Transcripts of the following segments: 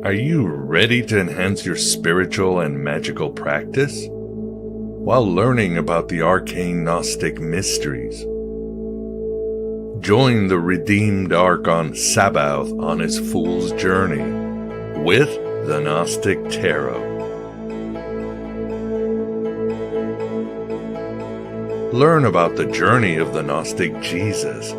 Are you ready to enhance your spiritual and magical practice while learning about the arcane Gnostic mysteries? Join the redeemed Archon Sabaoth on his fool's journey with the Gnostic Tarot. Learn about the journey of the Gnostic Jesus.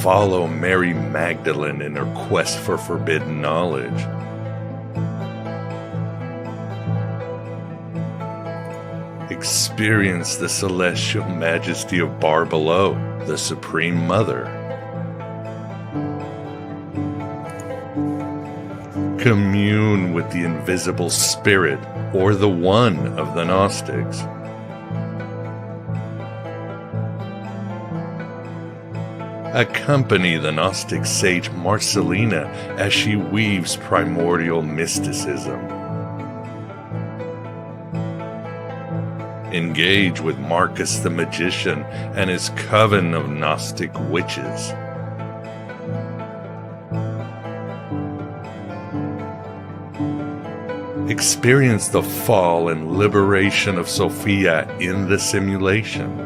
Follow Mary Magdalene in her quest for forbidden knowledge. Experience the celestial majesty of Bar Below, the Supreme Mother. Commune with the invisible spirit or the one of the Gnostics. Accompany the Gnostic sage Marcelina as she weaves primordial mysticism. Engage with Marcus the Magician and his coven of Gnostic witches. Experience the fall and liberation of Sophia in the simulation.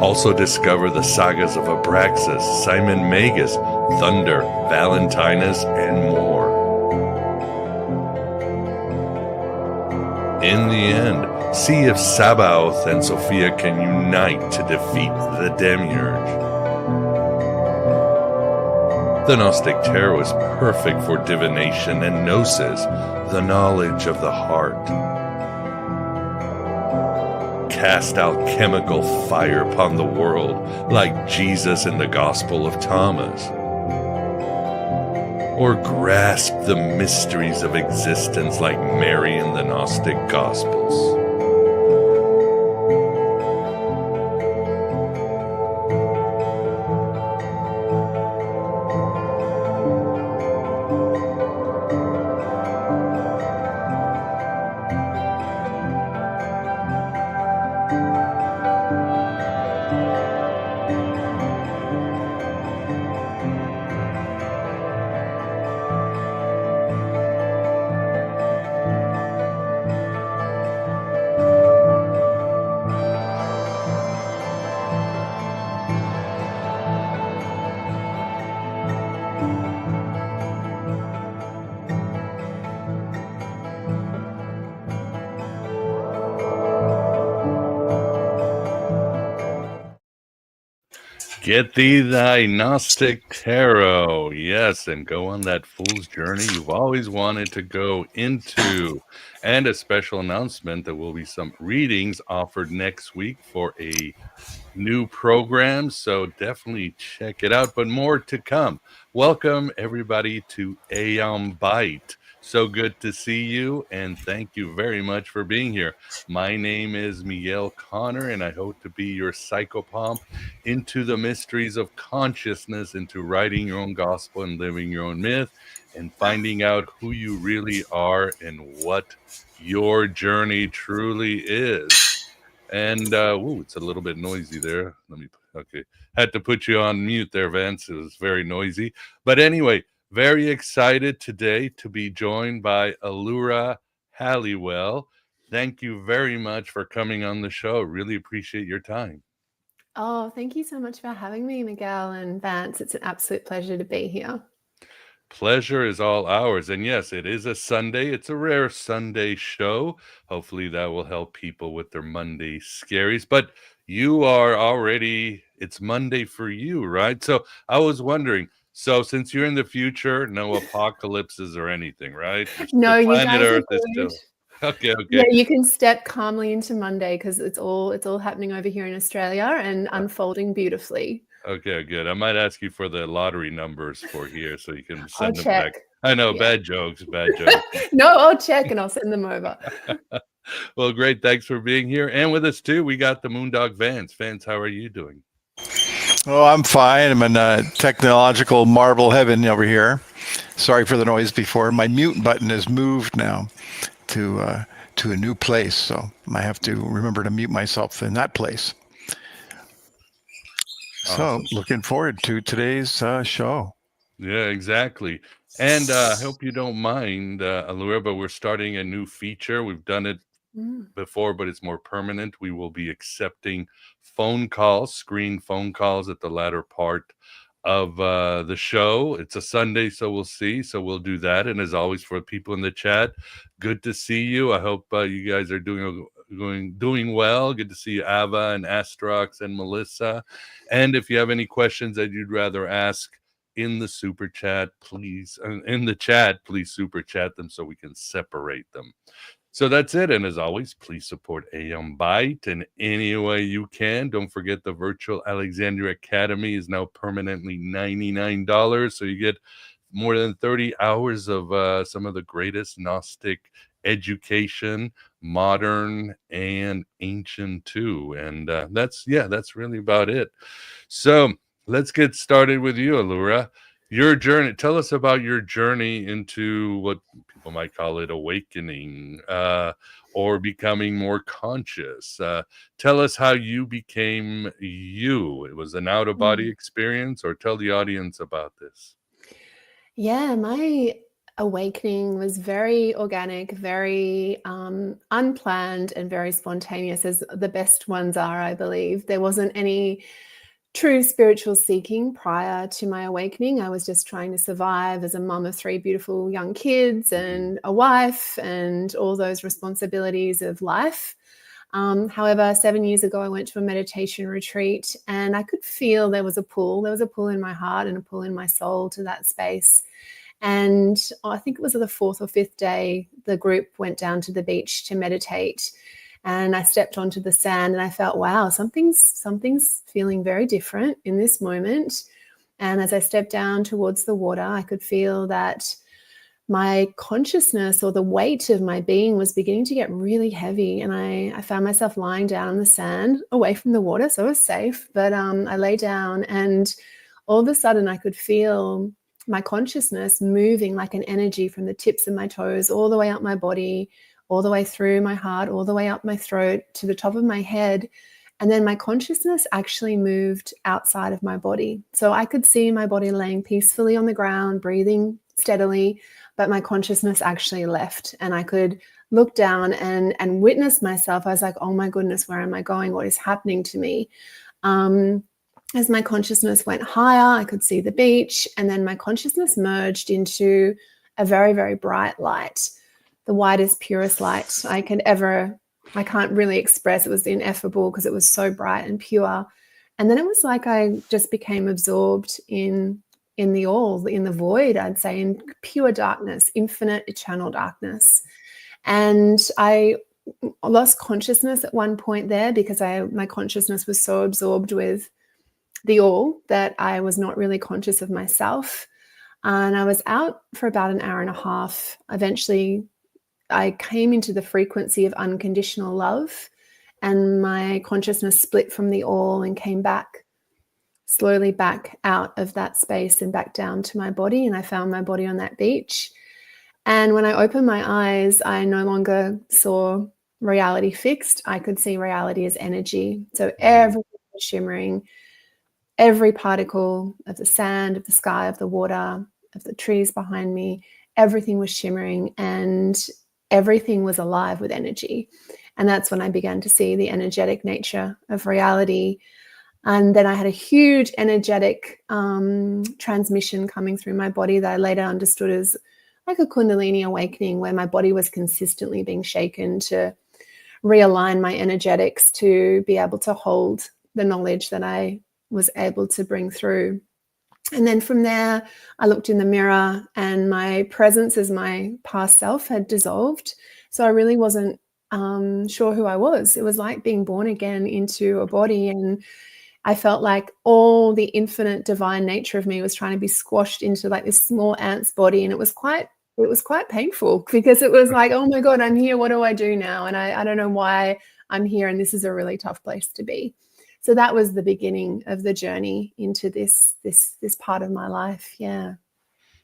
Also discover the sagas of Abraxas, Simon Magus, Thunder, Valentinus, and more. In the end, see if Sabaoth and Sophia can unite to defeat the Demiurge. The Gnostic Tarot is perfect for divination and gnosis, the knowledge of the heart. Cast alchemical fire upon the world like Jesus in the Gospel of Thomas. Or grasp the mysteries of existence like Mary in the Gnostic Gospels. Get thee thy Gnostic Tarot, yes, and go on that fool's journey you've always wanted to go into. And a special announcement, there will be some readings offered next week for a new program, so definitely check it out, but more to come. Welcome everybody to Aeon Byte. So good to see you, and thank you very much for being here. My name is Miguel Connor, and I hope to be your psychopomp into the mysteries of consciousness, into writing your own gospel and living your own myth, and finding out who you really are and what your journey truly is. And, it's a little bit noisy there. Okay. Had to put you on mute there, Vance. It was very noisy. But anyway, very excited today to be joined by Allura Halliwell. Thank you very much for coming on the show. Really appreciate your time. Oh, thank you so much for having me, Miguel and Vance. It's an absolute pleasure to be here. Pleasure is all ours. And yes, it is a Sunday. It's a rare Sunday show. Hopefully that will help people with their Monday scaries. But you are already, it's Monday for you, right? So I was wondering, so since you're in the future, no apocalypses or anything, right? No, the you planet guys Earth are is good. still okay. Yeah, you can step calmly into Monday because it's all happening over here in Australia and unfolding beautifully. Okay, good. I might ask you for the lottery numbers for here so you can send them check. back. I know, yeah. Bad jokes. No, I'll check and I'll send them over. Well, great. Thanks for being here. And with us, too, we got the Moondog Vance. Vance, how are you doing? Oh, I'm fine. I'm in technological marble heaven over here. Sorry for the noise before. My mute button is moved now to to a new place. So I have to remember to mute myself in that place. Awesome. So looking forward to today's show. Yeah, exactly. And I hope you don't mind, Allura, but we're starting a new feature. We've done it before, but it's more permanent. We will be accepting phone calls, screen phone calls at the latter part of the show. It's a Sunday, so we'll see. So we'll do that. And as always, for people in the chat, good to see you. I hope you guys are doing well. Good to see you, Ava and Astrox and Melissa. And if you have any questions that you'd rather ask in the super chat, please super chat them so we can separate them. So that's it. And as always, please support AM Byte in any way you can. Don't forget the Virtual Alexandria Academy is now permanently $99. So you get more than 30 hours of some of the greatest Gnostic education, modern and ancient too. And that's really about it. So let's get started with you, Allura. Your journey. Tell us about your journey into what people might call it awakening or becoming more conscious. Tell us how you became you. It was an out-of-body experience, or tell the audience about this. Yeah, my awakening was very organic, very unplanned, and very spontaneous, as the best ones are, I believe. There wasn't any true spiritual seeking prior to my awakening. I was just trying to survive as a mum of 3 beautiful young kids and a wife and all those responsibilities of life. However, 7 years ago, I went to a meditation retreat and I could feel there was a pull. There was a pull in my heart and a pull in my soul to that space. And I think it was the 4th or 5th day, the group went down to the beach to meditate. And I stepped onto the sand and I felt, wow, something's feeling very different in this moment. And as I stepped down towards the water, I could feel that my consciousness, or the weight of my being, was beginning to get really heavy. And I found myself lying down on the sand away from the water, so I was safe. But I lay down and all of a sudden I could feel my consciousness moving like an energy from the tips of my toes all the way up my body, all the way through my heart, all the way up my throat to the top of my head. And then my consciousness actually moved outside of my body. So I could see my body laying peacefully on the ground, breathing steadily, but my consciousness actually left. And I could look down and witness myself. I was like, oh my goodness, where am I going? What is happening to me? As my consciousness went higher, I could see the beach. And then my consciousness merged into a very, very bright light. The widest, purest light I can't really express. It was ineffable because it was so bright and pure. And then it was like I just became absorbed in the all, in the void, I'd say, in pure darkness, infinite, eternal darkness. And I lost consciousness at one point there because my consciousness was so absorbed with the all that I was not really conscious of myself. And I was out for about an hour and a half. Eventually, I came into the frequency of unconditional love, and my consciousness split from the all and came back, slowly back out of that space and back down to my body. And I found my body on that beach. And when I opened my eyes, I no longer saw reality fixed. I could see reality as energy. So everything was shimmering. Every particle of the sand, of the sky, of the water, of the trees behind me, everything was shimmering and everything was alive with energy. And that's when I began to see the energetic nature of reality. And then I had a huge energetic transmission coming through my body that I later understood as like a Kundalini awakening, where my body was consistently being shaken to realign my energetics to be able to hold the knowledge that I was able to bring through. And then from there, I looked in the mirror and my presence as my past self had dissolved. So I really wasn't sure who I was. It was like being born again into a body. And I felt like all the infinite divine nature of me was trying to be squashed into like this small ant's body. And it was quite painful because it was like, oh my God, I'm here. What do I do now? And I don't know why I'm here. And this is a really tough place to be. So that was the beginning of the journey into this part of my life. Yeah.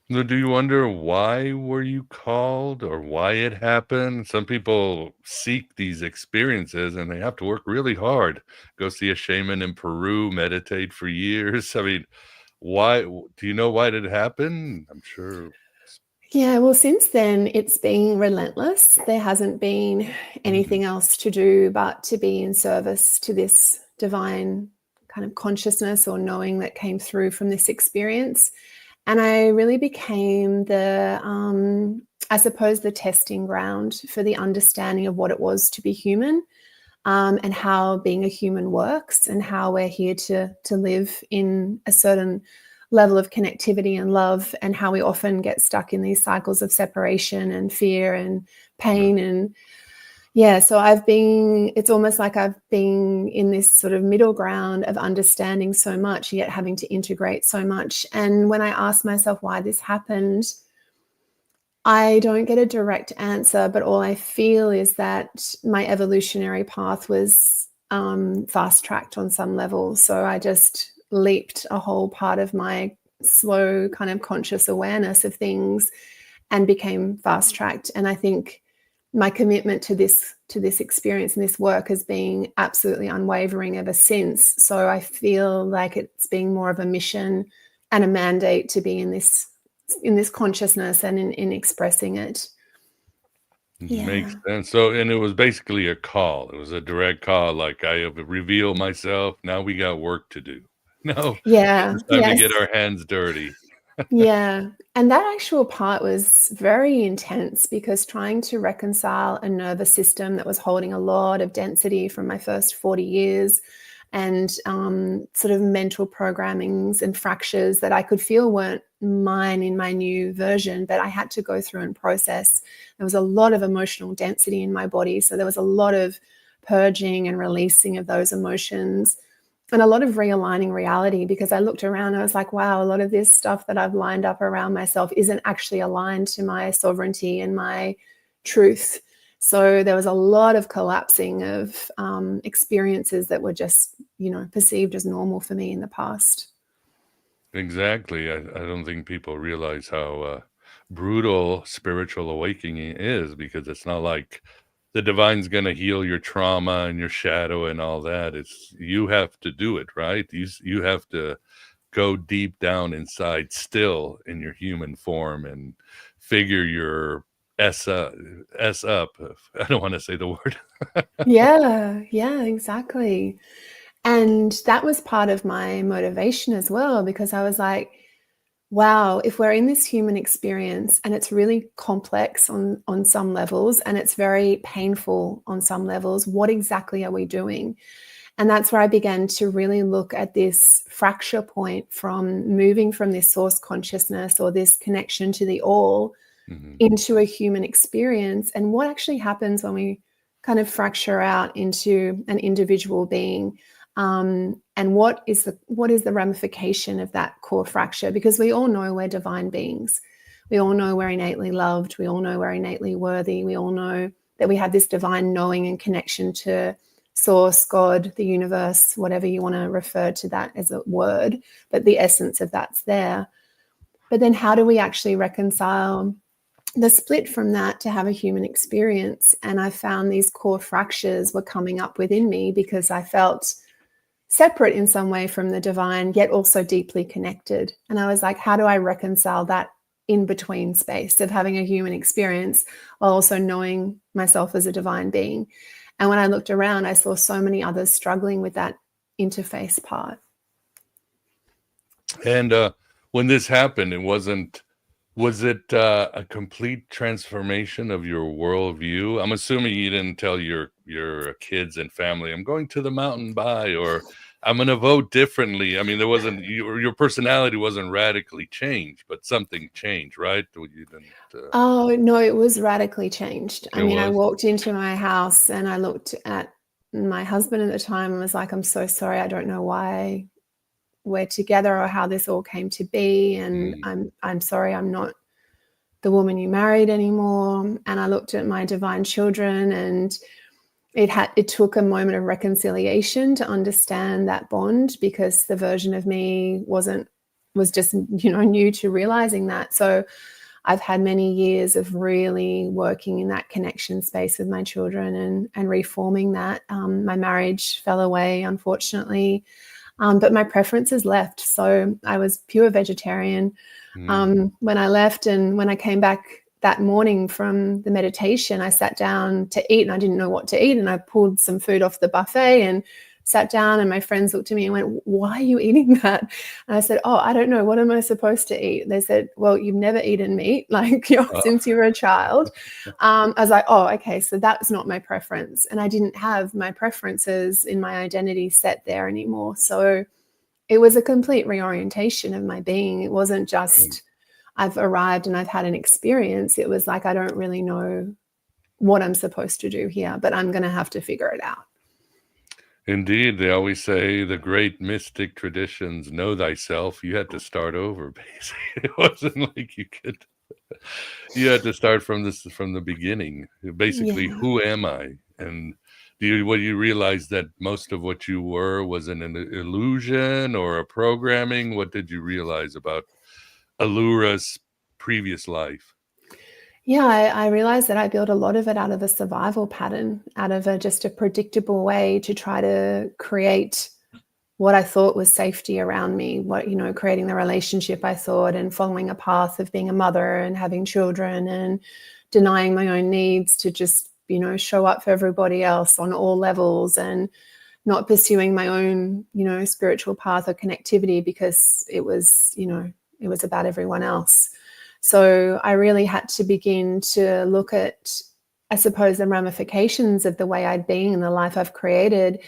So do you wonder why were you called or why it happened? Some people seek these experiences and they have to work really hard. Go see a shaman in Peru, meditate for years. I mean, why do you know why did it happen? I'm sure. Yeah, well, since then, it's been relentless. There hasn't been anything else to do but to be in service to this divine kind of consciousness or knowing that came through from this experience. And I really became I suppose, the testing ground for the understanding of what it was to be human, and how being a human works, and how we're here to live in a certain level of connectivity and love, and how we often get stuck in these cycles of separation and fear and pain. And yeah, so it's almost like I've been in this sort of middle ground of understanding so much, yet having to integrate so much. And when I ask myself why this happened, I don't get a direct answer, but all I feel is that my evolutionary path was fast-tracked on some level. So I just leaped a whole part of my slow kind of conscious awareness of things and became fast-tracked. And I think my commitment to this experience and this work has been absolutely unwavering ever since. So I feel like it's being more of a mission and a mandate to be in this consciousness and in expressing it. Yeah. Makes sense. So, and it was basically a call. It was a direct call. Like, I have revealed myself. Now we got work to do. No, Yeah. it's time to Yes. get our hands dirty. Yeah. And that actual part was very intense, because trying to reconcile a nervous system that was holding a lot of density from my first 40 years and sort of mental programmings and fractures that I could feel weren't mine in my new version, but I had to go through and process. There was a lot of emotional density in my body. So there was a lot of purging and releasing of those emotions, and a lot of realigning reality, because I looked around and I was like, wow, a lot of this stuff that I've lined up around myself isn't actually aligned to my sovereignty and my truth. So there was a lot of collapsing of experiences that were just, perceived as normal for me in the past. Exactly. I don't think people realize how brutal spiritual awakening is, because it's not like the divine's going to heal your trauma and your shadow and all that. It's you have to do it, right? You have to go deep down inside still in your human form and figure your S up. I don't want to say the word. Yeah, exactly. And that was part of my motivation as well, because I was like, wow, if we're in this human experience and it's really complex on some levels and it's very painful on some levels, what exactly are we doing? And that's where I began to really look at this fracture point from moving from this source consciousness or this connection to the all into a human experience, and what actually happens when we kind of fracture out into an individual being. And what is the ramification of that core fracture? Because we all know we're divine beings. We all know we're innately loved. We all know we're innately worthy. We all know that we have this divine knowing and connection to source, God, the universe, whatever you want to refer to that as a word, but the essence of that's there. But then how do we actually reconcile the split from that to have a human experience? And I found these core fractures were coming up within me because I felt separate in some way from the divine, yet also deeply connected. And I was like, how do I reconcile that in between space of having a human experience while also knowing myself as a divine being? And when I looked around, I saw so many others struggling with that interface part. And when this happened, was it a complete transformation of your worldview? I'm assuming you didn't tell your kids and family, I'm going to the mountain by, or I'm going to vote differently. I mean, there wasn't your personality wasn't radically changed, but something changed, right? You didn't. Oh, no, it was radically changed. I mean, I Was. walked into my house and I looked at my husband at the time and was like, I'm so sorry. I don't know why we're together or how this all came to be. And I'm sorry, I'm not the woman you married anymore. And I looked at my divine children, and it took a moment of reconciliation to understand that bond, because the version of me wasn't was just, new to realizing that. So I've had many years of really working in that connection space with my children and reforming that. My marriage fell away, unfortunately, but my preferences left. So I was pure vegetarian when I left, and when I came back that morning from the meditation, I sat down to eat and I didn't know what to eat. And I pulled some food off the buffet and sat down, and my friends looked at me and went, "Why are you eating that?" And I said, "Oh, I don't know. What am I supposed to eat?" They said, "Well, you've never eaten meat, since you were a child." I was like, "Oh, okay. So that's not my preference." And I didn't have my preferences in my identity set there anymore. So it was a complete reorientation of my being. It wasn't just I've arrived and I've had an experience. It was like, I don't really know what I'm supposed to do here, but I'm going to have to figure it out. Indeed, they always say the great mystic traditions, know thyself. You had to start over, basically. It wasn't like you had to start from the beginning. Basically, who am I? And do you realize that most of what you were was an illusion or a programming? What did you realize about Allura's previous life? Yeah, I realized that I built a lot of it out of a survival pattern, out of just a predictable way to try to create what I thought was safety around me, creating the relationship I thought, and following a path of being a mother and having children and denying my own needs to just, show up for everybody else on all levels, and not pursuing my own, spiritual path or connectivity because it was about everyone else. So I really had to begin to look at, I suppose, the ramifications of the way I'd been and the life I've created,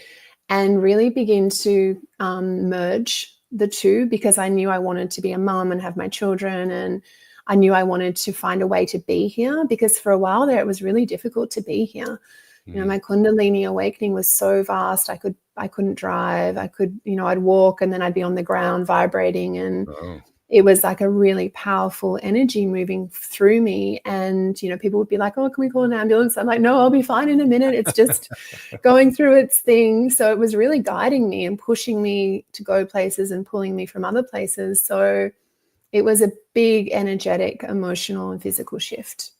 and really begin to merge the two, because I knew I wanted to be a mom and have my children, and I knew I wanted to find a way to be here, because for a while there it was really difficult to be here. My Kundalini awakening was so vast. I couldn't drive. I'd walk and then I'd be on the ground vibrating, and it was like a really powerful energy moving through me. And, people would be like, "Oh, can we call an ambulance?" I'm like, "No, I'll be fine in a minute. It's just going through its thing." So it was really guiding me and pushing me to go places and pulling me from other places. So it was a big energetic, emotional, and physical shift.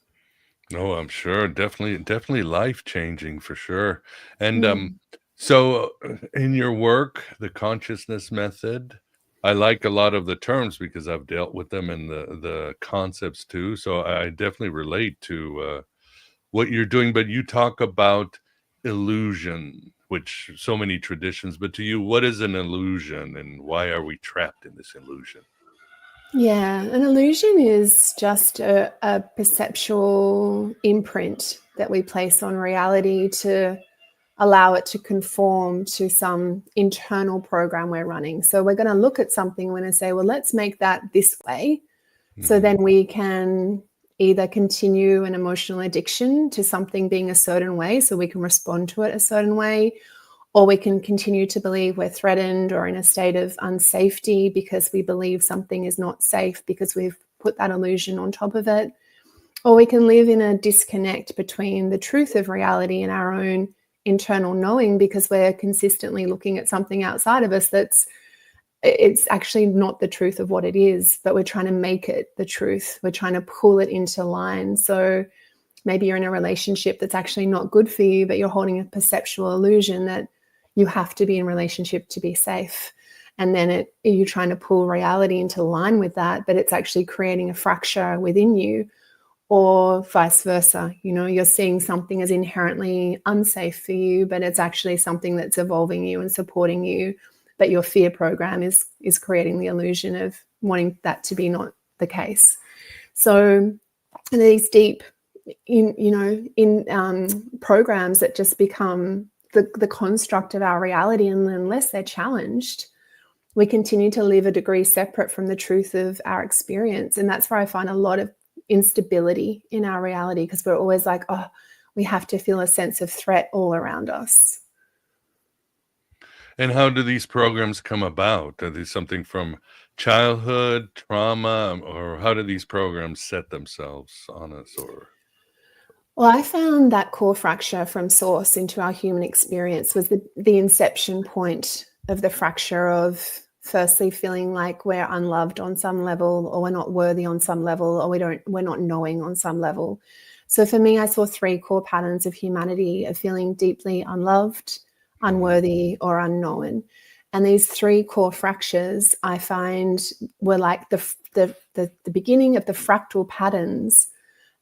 Oh, I'm sure. Definitely life-changing for sure. And so in your work, the consciousness method, I like a lot of the terms because I've dealt with them and the concepts too. So I definitely relate to what you're doing, but you talk about illusion, which so many traditions, but to you, what is an illusion and why are we trapped in this illusion? Yeah, an illusion is just a perceptual imprint that we place on reality to allow it to conform to some internal program we're running. So we're going to look at something, we're going to say, well, let's make that this way. So then we can either continue an emotional addiction to something being a certain way, so we can respond to it a certain way, or we can continue to believe we're threatened or in a state of unsafety because we believe something is not safe because we've put that illusion on top of it. Or we can live in a disconnect between the truth of reality and our own internal knowing, because we're consistently looking at something outside of us it's actually not the truth of what it is, but we're trying to make it the truth. We're trying to pull it into line. So maybe you're in a relationship that's actually not good for you, but you're holding a perceptual illusion that you have to be in relationship to be safe. And then you're trying to pull reality into line with that, but it's actually creating a fracture within you, or vice versa. You're seeing something as inherently unsafe for you, but it's actually something that's evolving you and supporting you. But your fear program is creating the illusion of wanting that to be not the case. So these deep, programs that just become the construct of our reality, and unless they're challenged, we continue to live a degree separate from the truth of our experience. And that's where I find a lot of instability in our reality, because we're always like, oh, we have to feel a sense of threat all around us. And how do these programs come about? Are these something from childhood, trauma, or how do these programs set themselves on us? Well, I found that core fracture from source into our human experience was the inception point of the fracture of firstly feeling like we're unloved on some level, or we're not worthy on some level, or we're not knowing on some level. So for me, I saw 3 core patterns of humanity, of feeling deeply unloved, unworthy, or unknown. And these 3 core fractures I find were like the beginning of the fractal patterns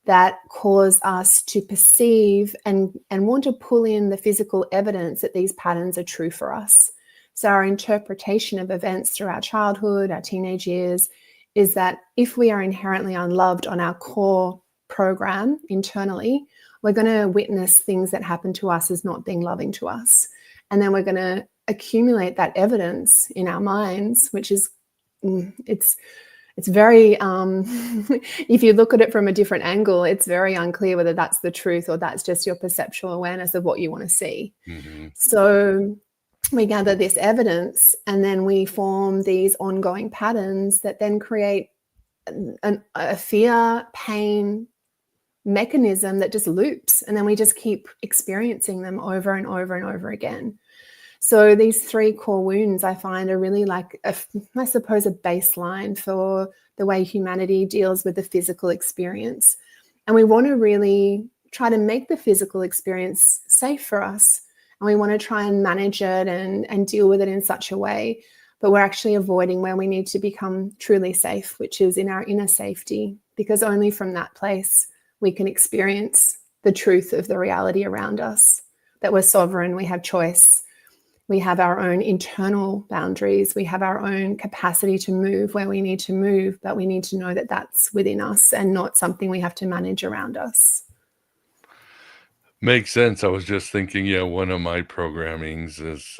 that cause us to perceive and want to pull in the physical evidence that these patterns are true for us. So our interpretation of events through our childhood, our teenage years, is that if we are inherently unloved on our core program internally, we're going to witness things that happen to us as not being loving to us. And then we're going to accumulate that evidence in our minds, which is, it's very, if you look at it from a different angle, it's very unclear whether that's the truth or that's just your perceptual awareness of what you want to see. So we gather this evidence, and then we form these ongoing patterns that then create a fear, pain mechanism that just loops, and then we just keep experiencing them over and over and over again. So these 3 core wounds I find are really like, I suppose, a baseline for the way humanity deals with the physical experience. And we want to really try to make the physical experience safe for us. And we want to try and manage it and deal with it in such a way. But we're actually avoiding where we need to become truly safe, which is in our inner safety, because only from that place we can experience the truth of the reality around us, that we're sovereign, we have choice. We have our own internal boundaries. We have our own capacity to move where we need to move, but we need to know that that's within us and not something we have to manage around us. Makes sense. I was just thinking, yeah, one of my programmings is,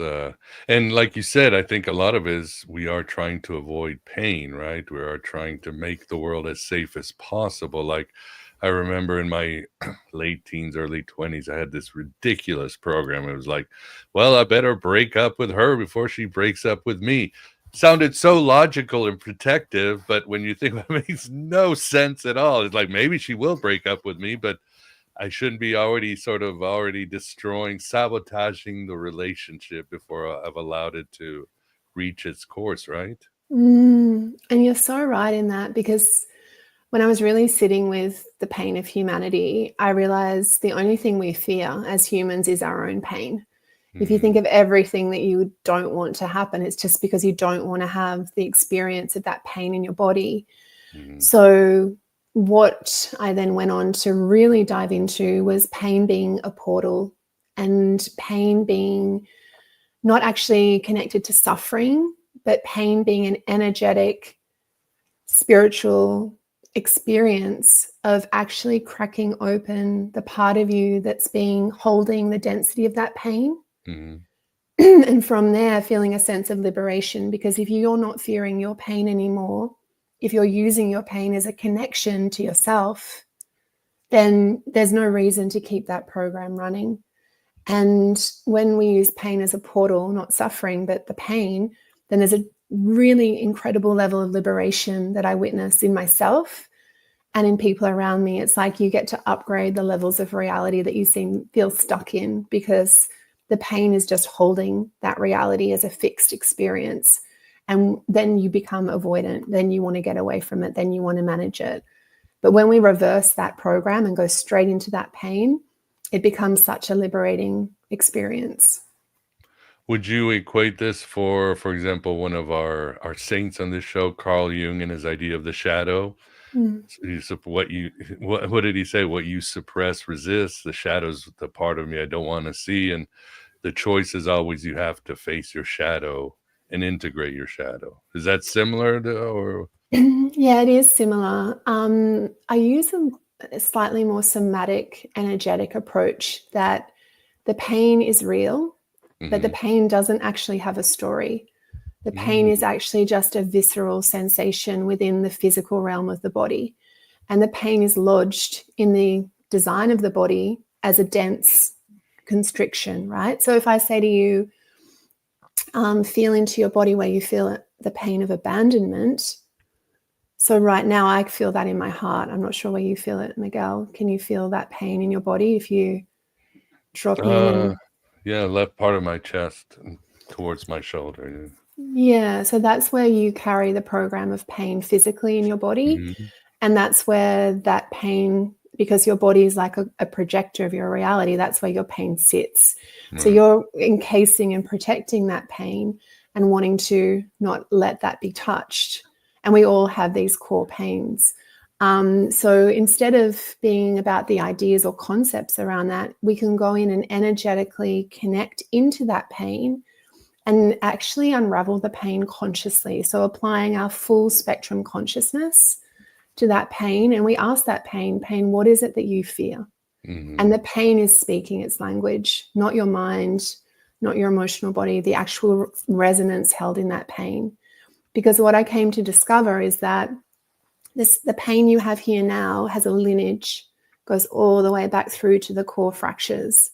and like you said, I think a lot of it is we are trying to avoid pain, right? We are trying to make the world as safe as possible. Like, I remember in my late teens, early 20s, I had this ridiculous program. It was like, well, I better break up with her before she breaks up with me. Sounded so logical and protective, but when you think about it, it makes no sense at all. It's like, maybe she will break up with me, but I shouldn't be already destroying, sabotaging the relationship before I've allowed it to reach its course, right? And you're so right in that, because when I was really sitting with the pain of humanity, I realized the only thing we fear as humans is our own pain. If you think of everything that you don't want to happen, it's just because you don't want to have the experience of that pain in your body. So what I then went on to really dive into was pain being a portal, and pain being not actually connected to suffering, but pain being an energetic, spiritual experience of actually cracking open the part of you that's being holding the density of that pain. And from there, feeling a sense of liberation, because if you're not fearing your pain anymore, if you're using your pain as a connection to yourself, then there's no reason to keep that program running. And when we use pain as a portal, not suffering, but the pain, then there's a really incredible level of liberation that I witness in myself and in people around me. It's like you get to upgrade the levels of reality that you feel stuck in, because the pain is just holding that reality as a fixed experience. And then you become avoidant. Then you want to get away from it. Then you want to manage it. But when we reverse that program and go straight into that pain, it becomes such a liberating experience. Would you equate this for example, one of our saints on this show, Carl Jung, and his idea of the shadow? What did he say? What you suppress resists. The shadow's the part of me I don't want to see, and the choice is always you have to face your shadow and integrate your shadow. Is that similar to, or? Yeah, it is similar. I use a slightly more somatic, energetic approach, that the pain is real, but the pain doesn't actually have a story. The pain is actually just a visceral sensation within the physical realm of the body. And the pain is lodged in the design of the body as a dense constriction, right? So if I say to you, feel into your body where you feel the pain of abandonment. So right now I feel that in my heart. I'm not sure where you feel it, Miguel. Can you feel that pain in your body if you drop in? Yeah, left part of my chest and towards my shoulder. Yeah, so that's where you carry the program of pain physically in your body. Mhm. And that's where that pain, because your body is like a projector of your reality, that's where your pain sits. So Right. you're encasing and protecting that pain and wanting to not let that be touched. And we all have these core pains. So instead of being about the ideas or concepts around that, we can go in and energetically connect into that pain and actually unravel the pain consciously. So applying our full spectrum consciousness to that pain. And we ask that pain, what is it that you fear? And Mhm. the pain is speaking its language, not your mind, not your emotional body, the actual resonance held in that pain. Because what I came to discover is that the pain you have here now has a lineage, goes all the way back through to the core fractures.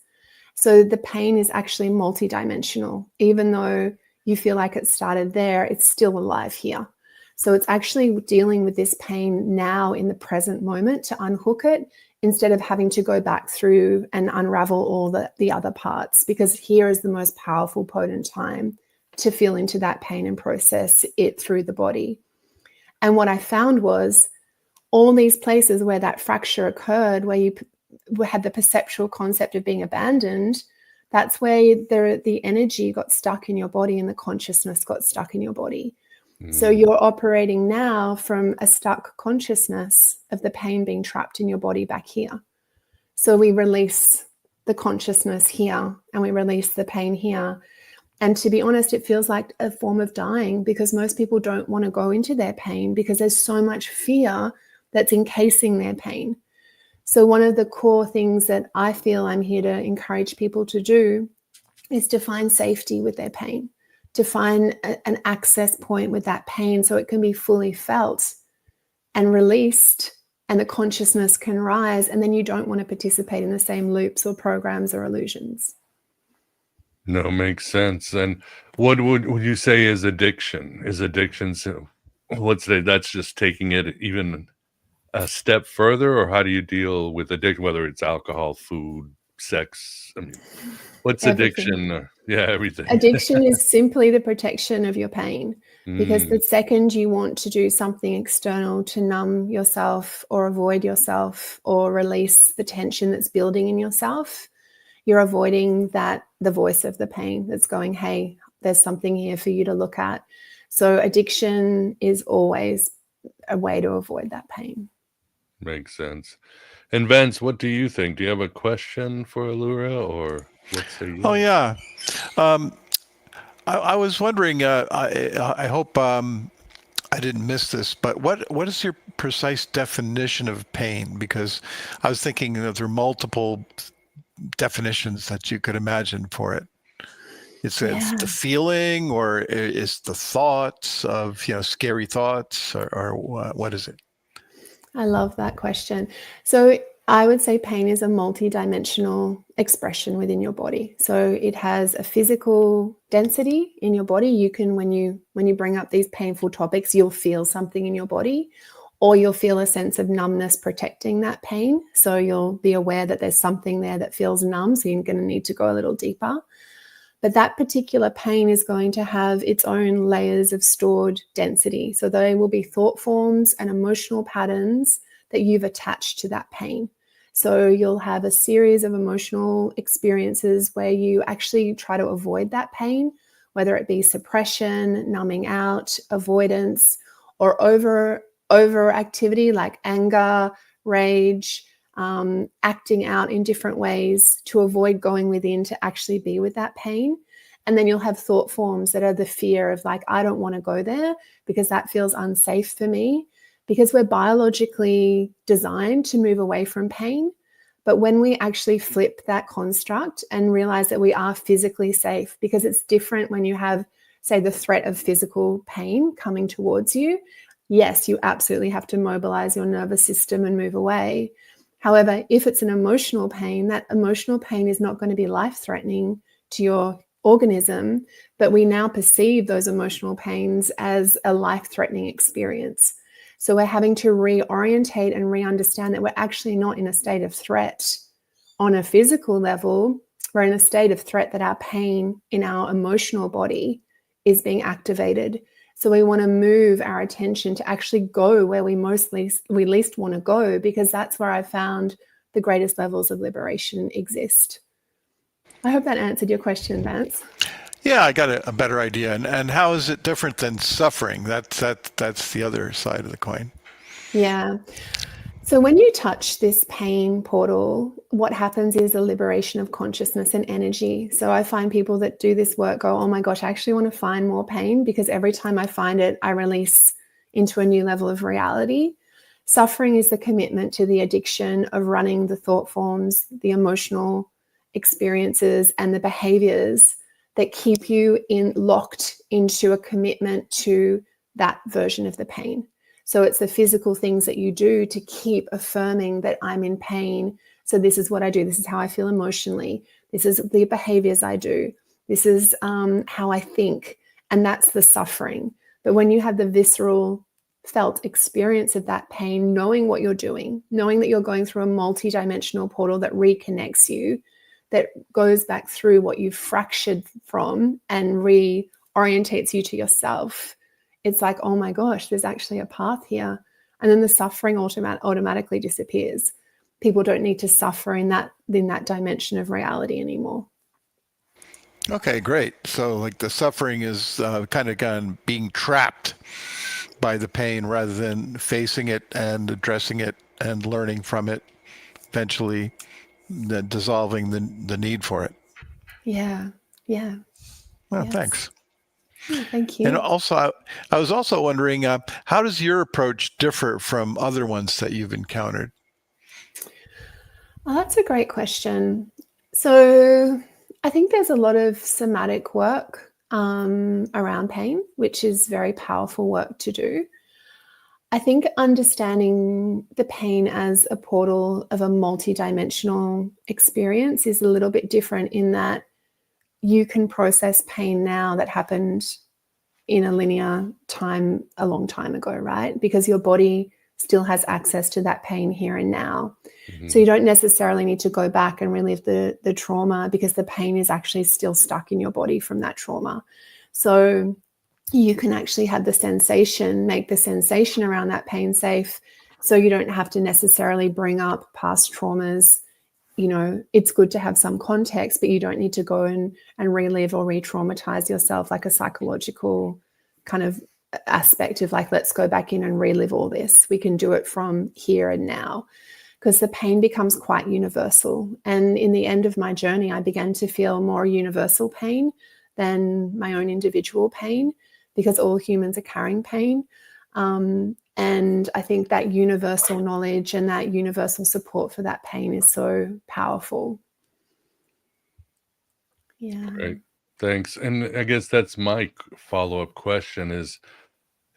So the pain is actually multidimensional. Even though you feel like it started there, it's still alive here. So it's actually dealing with this pain now in the present moment to unhook it instead of having to go back through and unravel all the other parts, because here is the most powerful, potent time to feel into that pain and process it through the body. And what I found was all these places where that fracture occurred, where you had the perceptual concept of being abandoned, that's where the energy got stuck in your body and the consciousness got stuck in your body. So Mhm. you're operating now from a stuck consciousness of the pain being trapped in your body back here. So we release the consciousness here and we release the pain here. And to be honest, it feels like a form of dying, because most people don't want to go into their pain because there's so much fear that's encasing their pain. So one of the core things that I feel I'm here to encourage people to do is to find safety with their pain, to find an access point with that pain so it can be fully felt and released, and the consciousness can rise, and then you don't want to participate in the same loops or programs or illusions. No, makes sense. And what would you say is addiction? Is addiction so let's say that's just taking it even a step further, or how do you deal with addiction, whether it's alcohol, food, sex? I mean, what's Everything. addiction? Yeah, everything. Addiction is simply the protection of your pain, because Mm, the second you want to do something external to numb yourself or avoid yourself or release the tension that's building in yourself, you're avoiding the voice of the pain that's going, hey, there's something here for you to look at. So addiction is always a way to avoid that pain. makes sense. And Vince, what do you think? Do you have a question for Allura, or what say Oh you? yeah. Um, I was wondering. I hope I didn't miss this, but what is your precise definition of pain? Because I was thinking that there are multiple definitions that you could imagine for it. It's Yeah, the feeling, or it's the thoughts of scary thoughts, or what is it? I love that question. So I would say pain is a multi-dimensional expression within your body. So it has a physical density in your body. You can, when you bring up these painful topics, you'll feel something in your body, or you'll feel a sense of numbness protecting that pain. So you'll be aware that there's something there that feels numb. So you're going to need to go a little deeper. But that particular pain is going to have its own layers of stored density. So they will be thought forms and emotional patterns that you've attached to that pain. So you'll have a series of emotional experiences where you actually try to avoid that pain, whether it be suppression, numbing out, avoidance, or overactivity like anger, rage, acting out in different ways to avoid going within to actually be with that pain. And then you'll have thought forms that are the fear of like, I don't want to go there because that feels unsafe for me, because we're biologically designed to move away from pain. But when we actually flip that construct and realize that we are physically safe, because it's different when you have, say, the threat of physical pain coming towards you. Yes, you absolutely have to mobilize your nervous system and move away. However, if it's an emotional pain, that emotional pain is not going to be life-threatening to your organism, but we now perceive those emotional pains as a life-threatening experience. So we're having to reorientate and re-understand that we're actually not in a state of threat on a physical level. We're in a state of threat that our pain in our emotional body is being activated. So we want to move our attention to actually go where we least want to go, because that's where I found the greatest levels of liberation exist. I hope that answered your question, Vance. Yeah, I got a better idea. And how is it different than suffering? That's the other side of the coin. Yeah. So when you touch this pain portal, what happens is a liberation of consciousness and energy. So I find people that do this work go, oh my gosh, I actually want to find more pain, because every time I find it, I release into a new level of reality. Suffering is the commitment to the addiction of running the thought forms, the emotional experiences, and the behaviors that keep you locked into a commitment to that version of the pain. So it's the physical things that you do to keep affirming that I'm in pain. So this is what I do. This is how I feel emotionally. This is the behaviors I do. This is how I think. And that's the suffering. But when you have the visceral felt experience of that pain, knowing what you're doing, knowing that you're going through a multi-dimensional portal that reconnects you, that goes back through what you've fractured from and reorientates you to yourself, it's like, oh my gosh, there's actually a path here. And then the suffering automatically disappears. People don't need to suffer in that dimension of reality anymore. Okay, great. So like the suffering is kind of being trapped by the pain rather than facing it and addressing it and learning from it, eventually dissolving the need for it. Yeah. Yeah. Well, Yes. thanks. Yeah, thank you. And also, I was also wondering, how does your approach differ from other ones that you've encountered? Oh, that's a great question. So I think there's a lot of somatic work around pain, which is very powerful work to do. I think understanding the pain as a portal of a multidimensional experience is a little bit different, in that you can process pain now that happened in a linear time a long time ago, right? Because your body still has access to that pain here and now. Mm-hmm. So you don't necessarily need to go back and relive the trauma, because the pain is actually still stuck in your body from that trauma. So you can actually have the sensation, make the sensation around that pain safe, so you don't have to necessarily bring up past traumas. You know, it's good to have some context, but you don't need to go and relive or re-traumatize yourself, like a psychological kind of aspect of like, let's go back in and relive all this. We can do it from here and now, because the pain becomes quite universal. And in the end of my journey, I began to feel more universal pain than my own individual pain, because all humans are carrying pain. And I think that universal knowledge and that universal support for that pain is so powerful. Yeah. Great. Thanks. And I guess that's my follow-up question is,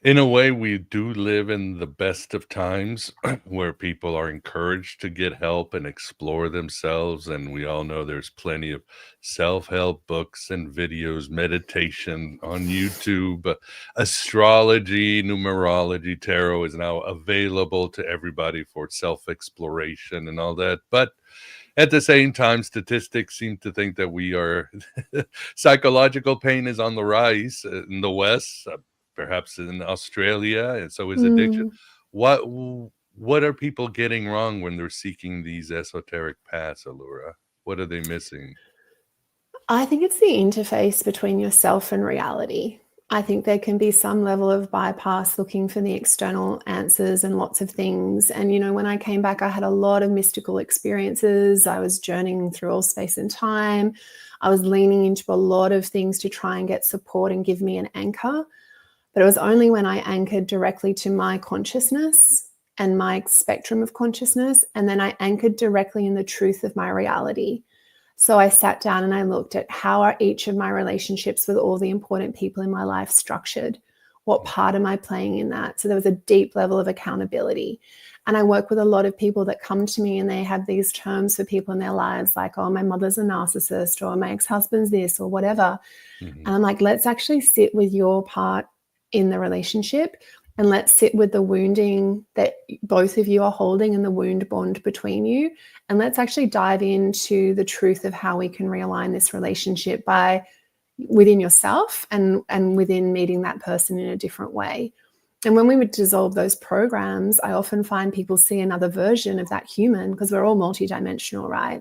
in a way, we do live in the best of times where people are encouraged to get help and explore themselves. And we all know there's plenty of self-help books and videos, meditation on YouTube, astrology, numerology, tarot is now available to everybody for self-exploration and all that. But at the same time, statistics seem to think that we are psychological pain is on the rise in the West, perhaps in Australia, and so is addiction. What are people getting wrong when they're seeking these esoteric paths, Allura? What are they missing? I think it's the interface between yourself and reality. I think there can be some level of bypass looking for the external answers and lots of things. And, you know, when I came back, I had a lot of mystical experiences. I was journeying through all space and time. I was leaning into a lot of things to try and get support and give me an anchor. But it was only when I anchored directly to my consciousness and my spectrum of consciousness, and then I anchored directly in the truth of my reality. So I sat down and I looked at how are each of my relationships with all the important people in my life structured? What part am I playing in that? So there was a deep level of accountability. And I work with a lot of people that come to me and they have these terms for people in their lives, like, oh, my mother's a narcissist, or my ex-husband's this, or whatever. Mm-hmm. And I'm like, let's actually sit with your part in the relationship, and let's sit with the wounding that both of you are holding and the wound bond between you. And let's actually dive into the truth of how we can realign this relationship by within yourself and within meeting that person in a different way. And when we would dissolve those programs, I often find people see another version of that human, because we're all multidimensional, right?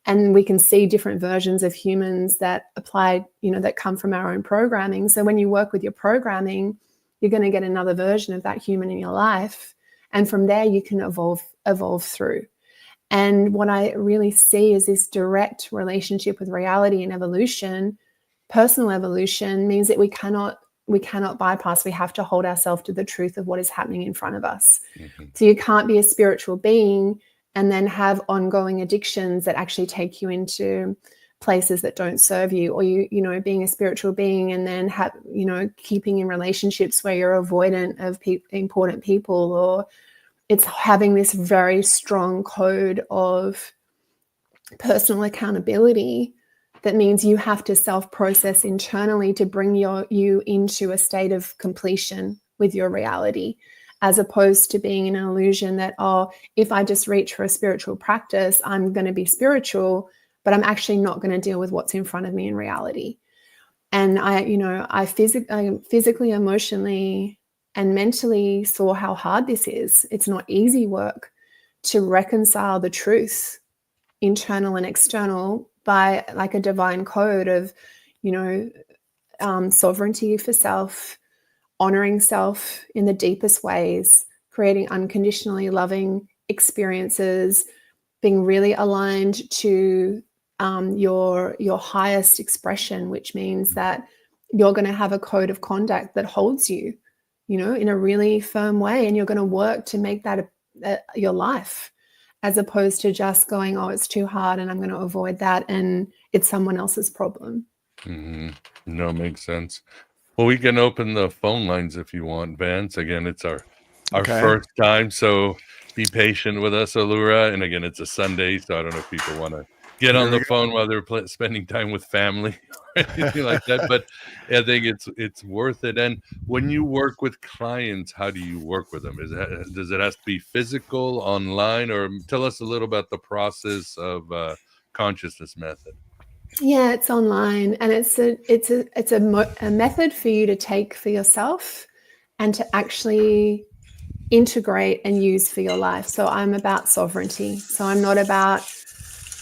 And we can see different versions of humans that apply, that come from our own programming. So when you work with your programming, you're going to get another version of that human in your life. And from there, you can evolve through. And what I really see is this direct relationship with reality and evolution. Personal evolution means that we cannot bypass. We have to hold ourselves to the truth of what is happening in front of us. So you can't be a spiritual being and then have ongoing addictions that actually take you into places that don't serve you, or being a spiritual being and then keeping in relationships where you're avoidant of important people, or it's having this very strong code of personal accountability that means you have to self-process internally to bring you into a state of completion with your reality, as opposed to being in an illusion that, if I just reach for a spiritual practice, I'm going to be spiritual, but I'm actually not going to deal with what's in front of me in reality. And I physically, emotionally, and mentally saw how hard this is. It's not easy work to reconcile the truth, internal and external, by like a divine code of, sovereignty for self, honoring self in the deepest ways, creating unconditionally loving experiences, being really aligned to your highest expression, which means that you're going to have a code of conduct that holds you, in a really firm way, and you're going to work to make that your life, as opposed to just going, it's too hard and I'm going to avoid that and it's someone else's problem. No, makes sense. Well, we can open the phone lines if you want, Vance. Again, it's our first time, so be patient with us, Allura. And again, it's a Sunday, so I don't know if people want to get on the phone while they're spending time with family or anything like that. But I think it's worth it. And when you work with clients, how do you work with them? Does it have to be physical, online, or tell us a little about the process of consciousness method? Yeah, it's online, and it's a method for you to take for yourself and to actually integrate and use for your life. So I'm about sovereignty. So I'm not about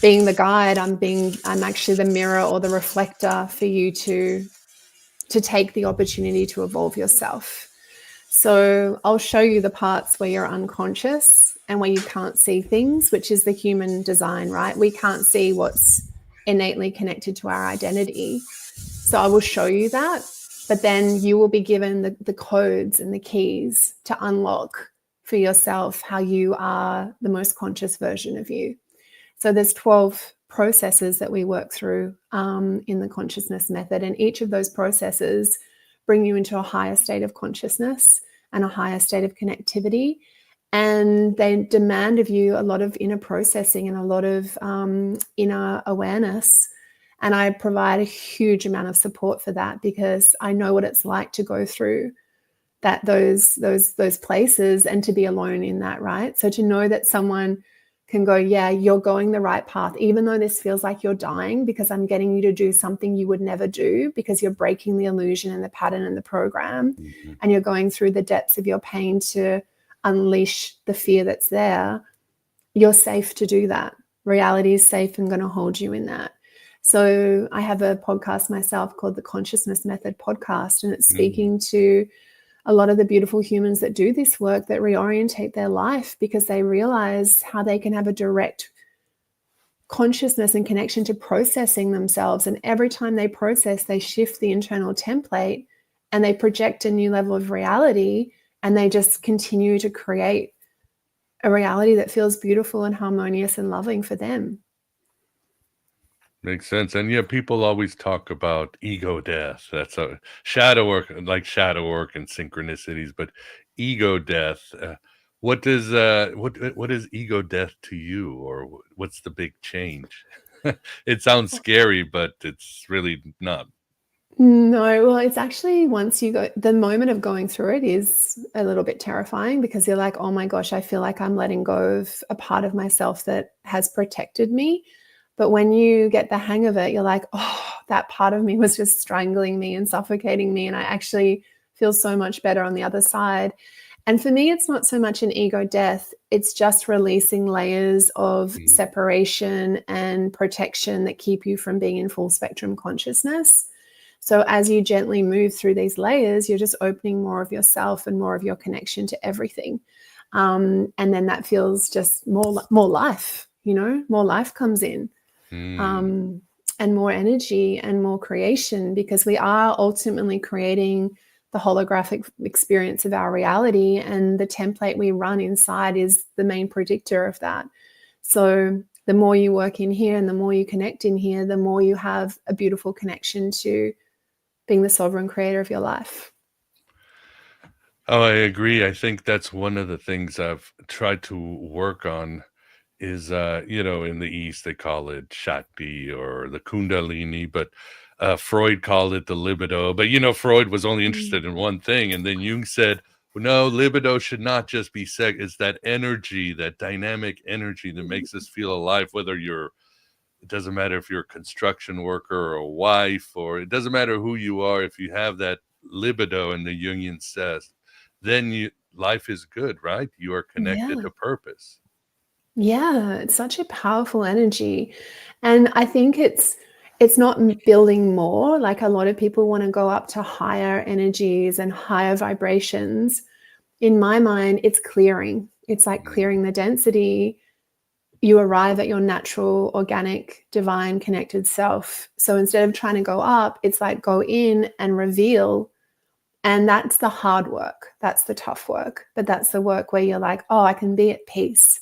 being the guide. I'm actually the mirror or the reflector for you to take the opportunity to evolve yourself. So I'll show you the parts where you're unconscious and where you can't see things, which is the human design, right? We can't see what's innately connected to our identity. So I will show you that, but then you will be given the codes and the keys to unlock for yourself how you are the most conscious version of you. So there's 12 processes that we work through in the consciousness method, and each of those processes bring you into a higher state of consciousness and a higher state of connectivity. And they demand of you a lot of inner processing and a lot of inner awareness. And I provide a huge amount of support for that, because I know what it's like to go through those places and to be alone in that, right? So to know that someone can go, yeah, you're going the right path, even though this feels like you're dying, because I'm getting you to do something you would never do, because you're breaking the illusion and the pattern and the program, and you're going through the depths of your pain to unleash the fear that's there. You're safe to do that. Reality is safe and going to hold you in that. So I have a podcast myself called the Consciousness Method Podcast, and it's speaking to a lot of the beautiful humans that do this work, that reorientate their life because they realize how they can have a direct consciousness and connection to processing themselves. And every time they process, they shift the internal template and they project a new level of reality, and they just continue to create a reality that feels beautiful and harmonious and loving for them. Makes sense. And yeah, people always talk about ego death. That's a shadow work, like shadow work and synchronicities, but ego death. What is ego death to you, or what's the big change? It sounds scary, but it's really not. No, well, it's actually, once you go, the moment of going through it is a little bit terrifying, because you're like, oh my gosh, I feel like I'm letting go of a part of myself that has protected me. But when you get the hang of it, you're like, oh, that part of me was just strangling me and suffocating me. And I actually feel so much better on the other side. And for me, it's not so much an ego death. It's just releasing layers of separation and protection that keep you from being in full spectrum consciousness. So as you gently move through these layers, you're just opening more of yourself and more of your connection to everything. And then that feels just more life, more life comes in. And more energy and more creation, because we are ultimately creating the holographic experience of our reality, and the template we run inside is the main predictor of that. So the more you work in here and the more you connect in here, the more you have a beautiful connection to being the sovereign creator of your life. Oh, I agree. I think that's one of the things I've tried to work on is, in the East, they call it Shakti or the Kundalini, but Freud called it the libido. But, Freud was only interested in one thing. And then Jung said, well, no, libido should not just be sex. It's that energy, that dynamic energy that makes us feel alive, it doesn't matter if you're a construction worker or a wife, or it doesn't matter who you are. If you have that libido in the Jungian sense, then life is good, right? You are connected to purpose. Yeah, it's such a powerful energy. And I think it's not building more. Like, a lot of people want to go up to higher energies and higher vibrations. In my mind, it's clearing. It's like clearing the density. You arrive at your natural, organic, divine, connected self. So instead of trying to go up, it's like go in and reveal. And that's the hard work. That's the tough work. But that's the work where you're like, oh, I can be at peace.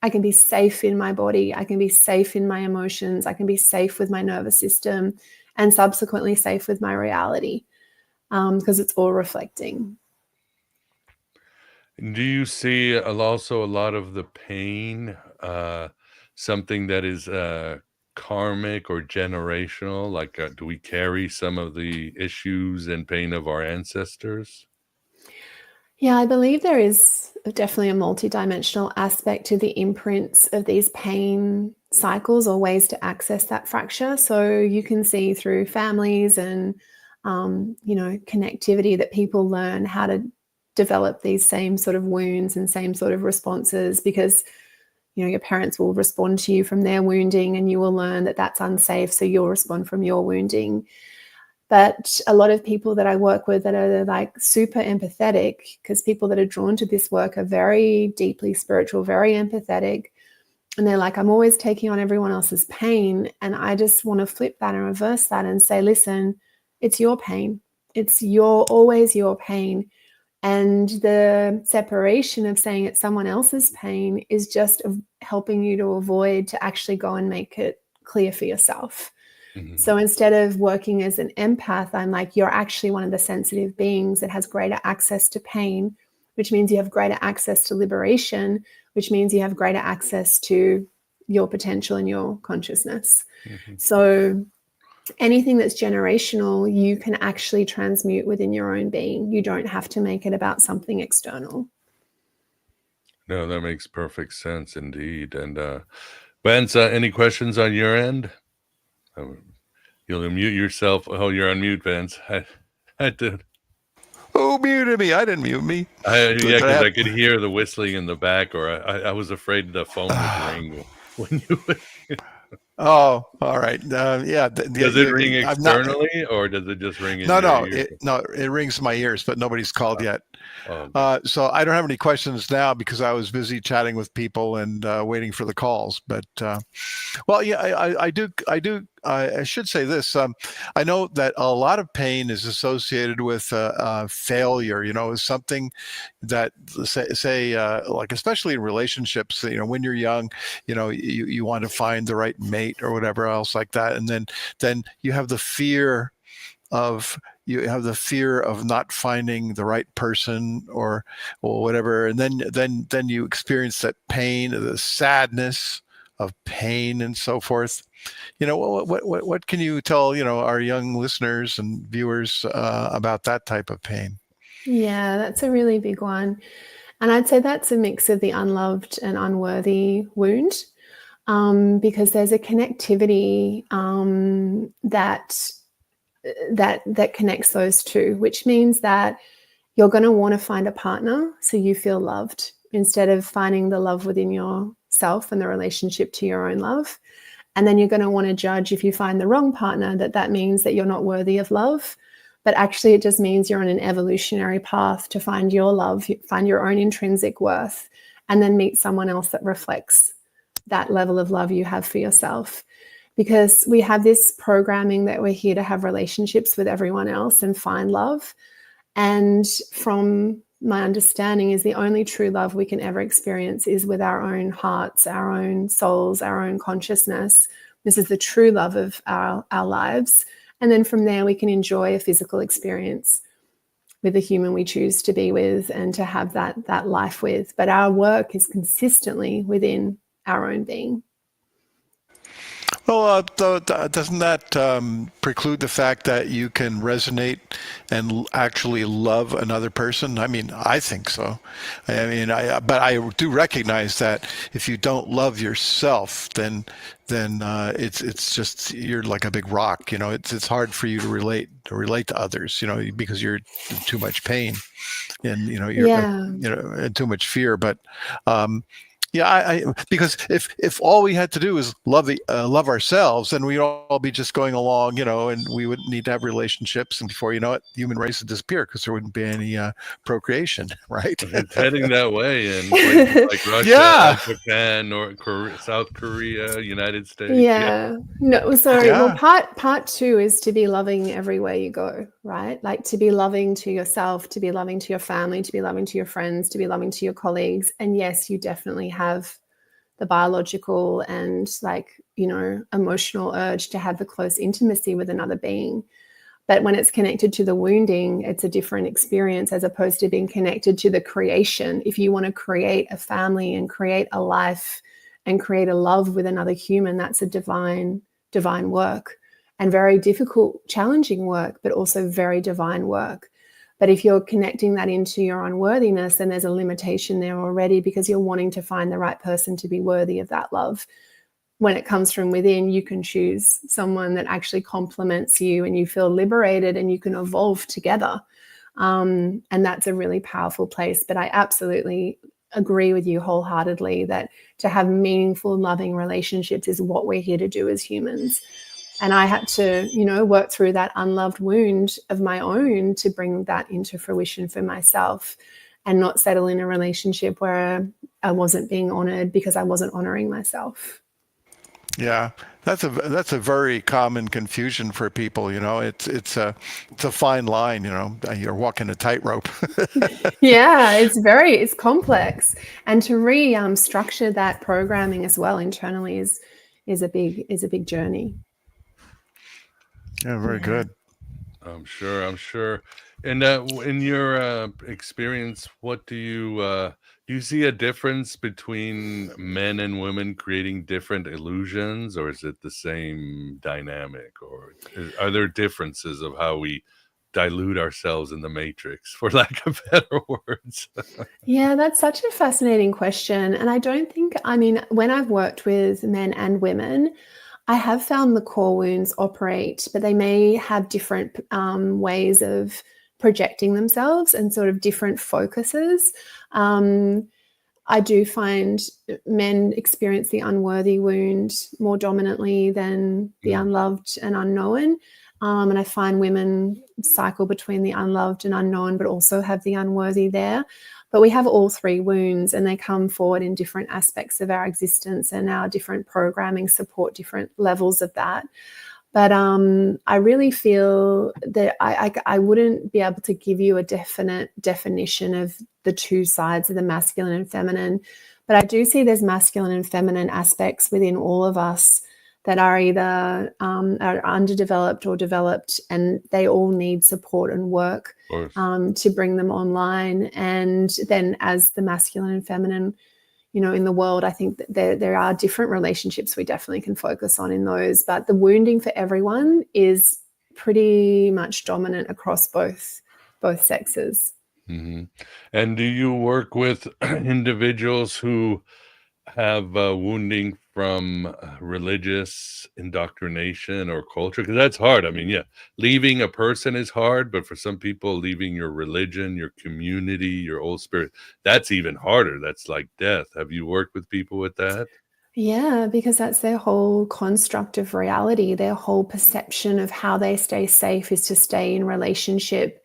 I can be safe in my body. I can be safe in my emotions. I can be safe with my nervous system, and subsequently safe with my reality, because it's all reflecting. Do you see also a lot of the pain, something that is karmic or generational? Like, do we carry some of the issues and pain of our ancestors? Yeah, I believe there is definitely a multidimensional aspect to the imprints of these pain cycles, or ways to access that fracture. So you can see through families and, connectivity, that people learn how to develop these same sort of wounds and same sort of responses, because, your parents will respond to you from their wounding, and you will learn that that's unsafe. So you'll respond from your wounding. But a lot of people that I work with that are like super empathetic, because people that are drawn to this work are very deeply spiritual, very empathetic. And they're like, I'm always taking on everyone else's pain. And I just want to flip that and reverse that and say, listen, it's your pain. It's always your pain. And the separation of saying it's someone else's pain is just helping you to avoid to actually go and make it clear for yourself. So instead of working as an empath, I'm like, you're actually one of the sensitive beings that has greater access to pain, which means you have greater access to liberation, which means you have greater access to your potential and your consciousness. So anything that's generational, you can actually transmute within your own being. You don't have to make it about something external. No, that makes perfect sense indeed. And Vance, any questions on your end? You'll unmute yourself. Oh, you're on mute, Vance. I did. Who muted me? I didn't mute me. Yeah, because I could hear the whistling in the back, or I was afraid the phone would ring when you would. Oh, all right. Yeah. Does it ring externally, or does it just ring in your ears? It rings in my ears, but nobody's called yet. Okay. So I don't have any questions now, because I was busy chatting with people and waiting for the calls. But well, yeah, I do. I should say this. I know that a lot of pain is associated with failure. Is something that say like, especially in relationships. When you're young, you want to find the right mate or whatever else like that, and then you have the fear of not finding the right person or whatever, and then you experience that pain, the sadness of pain, and so forth. What can you tell our young listeners and viewers about that type of pain? Yeah, that's a really big one. And I'd say that's a mix of the unloved and unworthy wound. because there's a connectivity that connects those two, which means that you're going to want to find a partner so you feel loved instead of finding the love within yourself and the relationship to your own love. And then you're going to want to judge if you find the wrong partner that means that you're not worthy of love. But actually, it just means you're on an evolutionary path to find your love, find your own intrinsic worth, and then meet someone else that reflects that level of love you have for yourself. Because we have this programming that we're here to have relationships with everyone else and find love. And from my understanding is the only true love we can ever experience is with our own hearts, our own souls, our own consciousness. This is the true love of our lives. And then from there, we can enjoy a physical experience with the human we choose to be with and to have that life with. But our work is consistently within our own being. Well, doesn't that preclude the fact that you can resonate and actually love another person? I mean, I think so. I mean, but I do recognize that if you don't love yourself, then it's just you're like a big rock. You know, it's hard for you to relate to others. You know, because you're in too much pain, and you're in too much fear. But yeah, because if all we had to do is love ourselves, then we'd all be just going along, and we wouldn't need to have relationships. And before you know it, the human race would disappear because there wouldn't be any procreation, right? It's heading that way in places like Russia, Japan, North Korea, South Korea, United States. Yeah. No, sorry. Yeah. Well, part two is to be loving everywhere you go, right? Like to be loving to yourself, to be loving to your family, to be loving to your friends, to be loving to your colleagues. And yes, you definitely have the biological and emotional urge to have the close intimacy with another being. But when it's connected to the wounding, it's a different experience as opposed to being connected to the creation. If you want to create a family and create a life and create a love with another human, that's a divine work, and very difficult, challenging work, but also very divine work. But if you're connecting that into your unworthiness, then there's a limitation there already because you're wanting to find the right person to be worthy of that love. When it comes from within, you can choose someone that actually complements you and you feel liberated and you can evolve together. And that's a really powerful place. But I absolutely agree with you wholeheartedly that to have meaningful, loving relationships is what we're here to do as humans. And I had to, work through that unloved wound of my own to bring that into fruition for myself and not settle in a relationship where I wasn't being honored because I wasn't honoring myself. Yeah, that's a very common confusion for people. It's a fine line. You're walking a tightrope. Yeah, it's complex, and to structure that programming as well internally is a big journey. Yeah, very good. I'm sure. And in your experience, what do you see a difference between men and women creating different illusions, or is it the same dynamic, or are there differences of how we dilute ourselves in the matrix, for lack of better words? Yeah, that's such a fascinating question. And I don't think, when I've worked with men and women, I have found the core wounds operate, but they may have different ways of projecting themselves and sort of different focuses. I do find men experience the unworthy wound more dominantly than the unloved and unknown. And I find women cycle between the unloved and unknown, but also have the unworthy there. But we have all three wounds and they come forward in different aspects of our existence, and our different programming support different levels of that. But I really feel that I wouldn't be able to give you a definite definition of the two sides of the masculine and feminine. But I do see there's masculine and feminine aspects within all of us that are either are underdeveloped or developed, and they all need support and work to bring them online. And then as the masculine and feminine, in the world, I think that there are different relationships we definitely can focus on in those. But the wounding for everyone is pretty much dominant across both sexes. Mm-hmm. And do you work with individuals who have wounding from religious indoctrination or culture? Because that's hard. I mean, yeah, leaving a person is hard, but for some people, leaving your religion, your community, your old spirit, that's even harder. That's like death. Have you worked with people with that? Yeah, because that's their whole construct of reality. Their whole perception of how they stay safe is to stay in relationship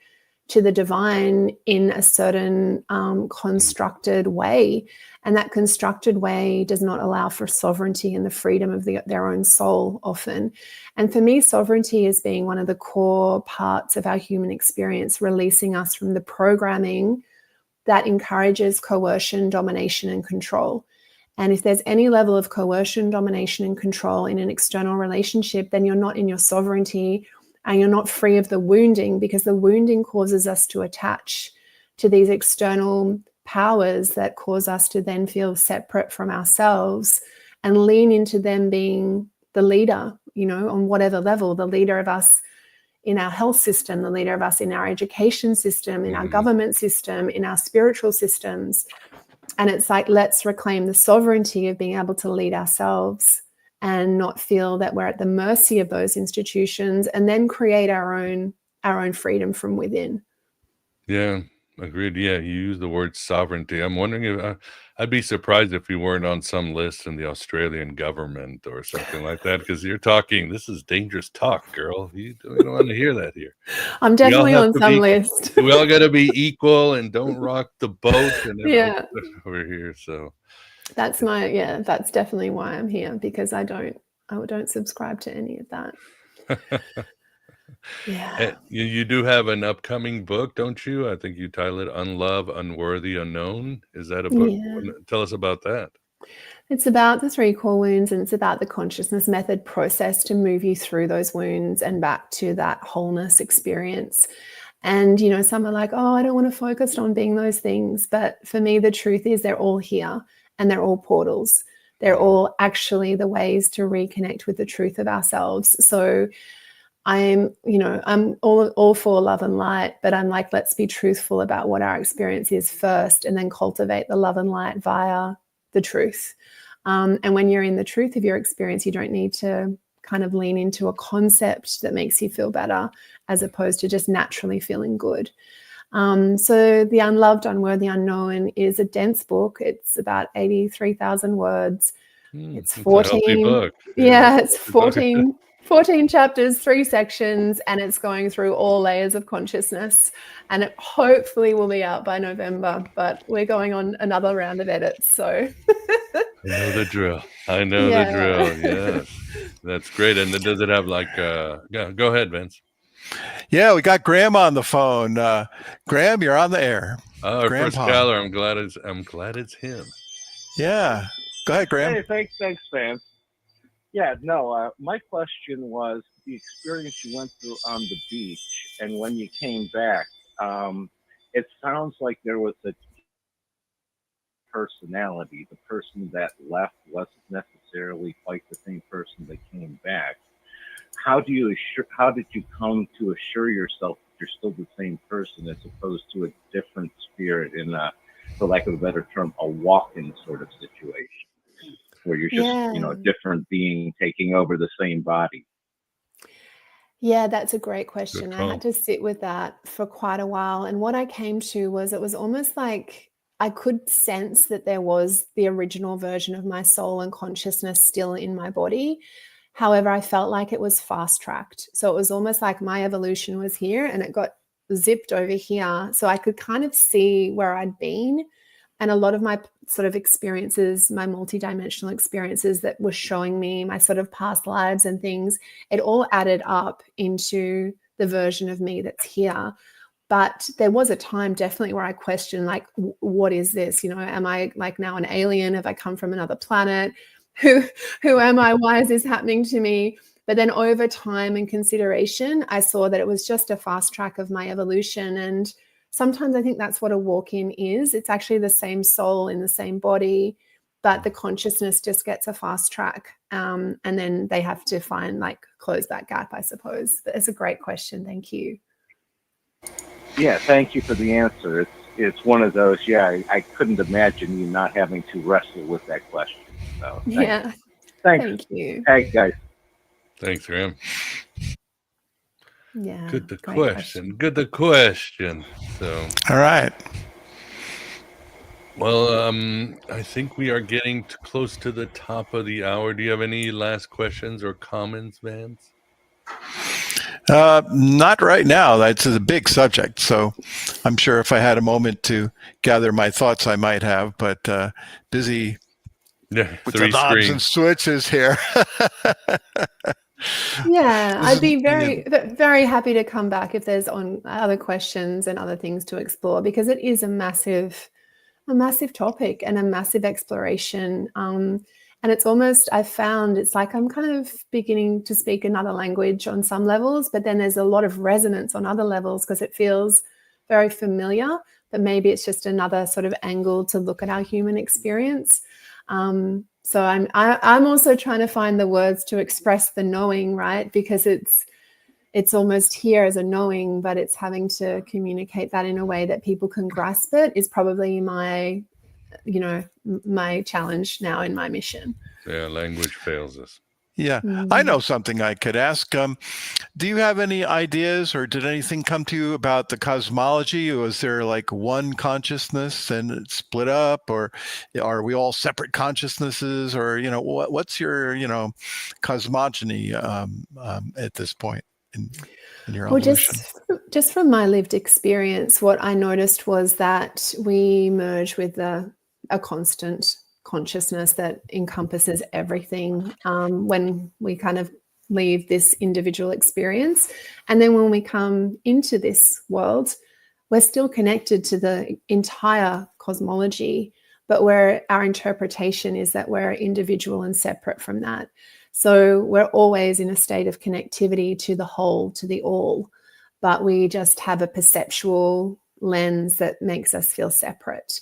to the divine in a certain constructed way. And that constructed way does not allow for sovereignty and the freedom of their own soul often. And for me, sovereignty is being one of the core parts of our human experience, releasing us from the programming that encourages coercion, domination, and control. And if there's any level of coercion, domination, and control in an external relationship, then you're not in your sovereignty and you're not free of the wounding, because the wounding causes us to attach to these external powers that cause us to then feel separate from ourselves and lean into them being the leader, on whatever level, the leader of us in our health system, the leader of us in our education system, in our government system, in our spiritual systems. And it's like, let's reclaim the sovereignty of being able to lead ourselves and not feel that we're at the mercy of those institutions, and then create our own freedom from within. Yeah, agreed. Yeah, you use the word sovereignty. I'm wondering if I'd be surprised if you weren't on some list in the Australian government or something like that, because you're talking, this is dangerous talk, girl. We don't want to hear that here. I'm definitely on some list. We all got to be equal and don't rock the boat and yeah, over here. So that's that's definitely why I'm here, because I don't subscribe to any of that. Yeah. You do have an upcoming book, don't you? I think you title it Unlove, Unworthy, Unknown. Is that a book? Yeah. Tell us about that. It's about the 3 core wounds, and it's about the consciousness method process to move you through those wounds and back to that wholeness experience. And, some are like, oh, I don't want to focus on being those things. But for me, the truth is they're all here, and they're all portals. They're all actually the ways to reconnect with the truth of ourselves. So I'm all for love and light, but I'm like, let's be truthful about what our experience is first, and then cultivate the love and light via the truth. And when you're in the truth of your experience, you don't need to kind of lean into a concept that makes you feel better, as opposed to just naturally feeling good. So The Unloved, Unworthy, Unknown is a dense book. It's about 83,000 words. It's 14. Book. It's 14 chapters, 3 sections, and it's going through all layers of consciousness. And it hopefully will be out by November, but we're going on another round of edits. So I know the drill. The drill. Yes, that's great. And then does it have like? Go ahead, Vince. Yeah, we got Graham on the phone. Graham, you're on the air. Our first caller. I'm glad it's him. Yeah, go ahead, Graham. Hey, thanks, Vance. Yeah, no. My question was the experience you went through on the beach, and when you came back. It sounds like there was a personality. The person that left wasn't necessarily quite the same person that came back. How did you come to assure yourself that you're still the same person, as opposed to a different spirit in for lack of a better term, a walk-in sort of situation, where you're just, a different being taking over the same body? Yeah, that's a great question. I had to sit with that for quite a while. And what I came to was, it was almost like I could sense that there was the original version of my soul and consciousness still in my body. However, I felt like it was fast-tracked. So it was almost like my evolution was here and it got zipped over here. So I could kind of see where I'd been. And a lot of my sort of experiences, my multidimensional experiences that were showing me my sort of past lives and things, it all added up into the version of me that's here. But there was a time definitely where I questioned, like, what is this? Am I like now an alien? Have I come from another planet? Who am I? Why is this happening to me? But then over time and consideration, I saw that it was just a fast track of my evolution. And sometimes I think that's what a walk-in is. It's actually the same soul in the same body, but the consciousness just gets a fast track. And then they have to close that gap, I suppose. But it's a great question. Thank you. Yeah, thank you for the answer. It's one of those, I couldn't imagine you not having to wrestle with that question. So, yeah. Thanks. Thank you. Hey, guys. Thanks, Graham. Yeah. Good the Great question. Good the question. So, All right. well, I think we are getting close to the top of the hour. Do you have any last questions or comments, Vance? Not right now. That's a big subject. So I'm sure if I had a moment to gather my thoughts, I might have, but busy Yeah, with the three knobs and screens. switches here. Yeah, This I'd is- be very happy to come back if there's on other questions and other things to explore, because it is a massive topic and a massive exploration. And it's almost, I've found it's like I'm kind of beginning to speak another language on some levels, but then there's a lot of resonance on other levels because it feels very familiar, but maybe it's just another sort of angle to look at our human experience. So I'm also trying to find the words to express the knowing, right? Because it's almost here as a knowing, but it's having to communicate that in a way that people can grasp it is probably my challenge now in my mission. Yeah, language fails us. Yeah, I know something I could ask. Do you have any ideas, or did anything come to you about the cosmology? Was there like one consciousness and it split up, or are we all separate consciousnesses, or what's your cosmogony at this point in your Well, evolution? just from my lived experience, what I noticed was that we merge with a constant consciousness that encompasses everything when we kind of leave this individual experience. And then when we come into this world, we're still connected to the entire cosmology, but where our interpretation is that we're individual and separate from that. So we're always in a state of connectivity to the whole, to the all, but we just have a perceptual lens that makes us feel separate.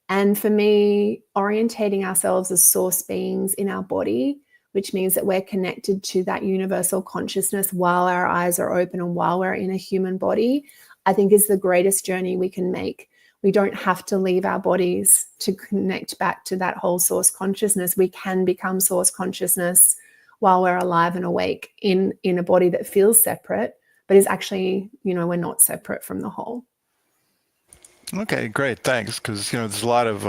And for me, orientating ourselves as source beings in our body, which means that we're connected to that universal consciousness while our eyes are open and while we're in a human body, I think is the greatest journey we can make. We don't have to leave our bodies to connect back to that whole source consciousness. We can become source consciousness while we're alive and awake in a body that feels separate, but is actually, we're not separate from the whole. Okay, great. Thanks. Because, there's a lot of,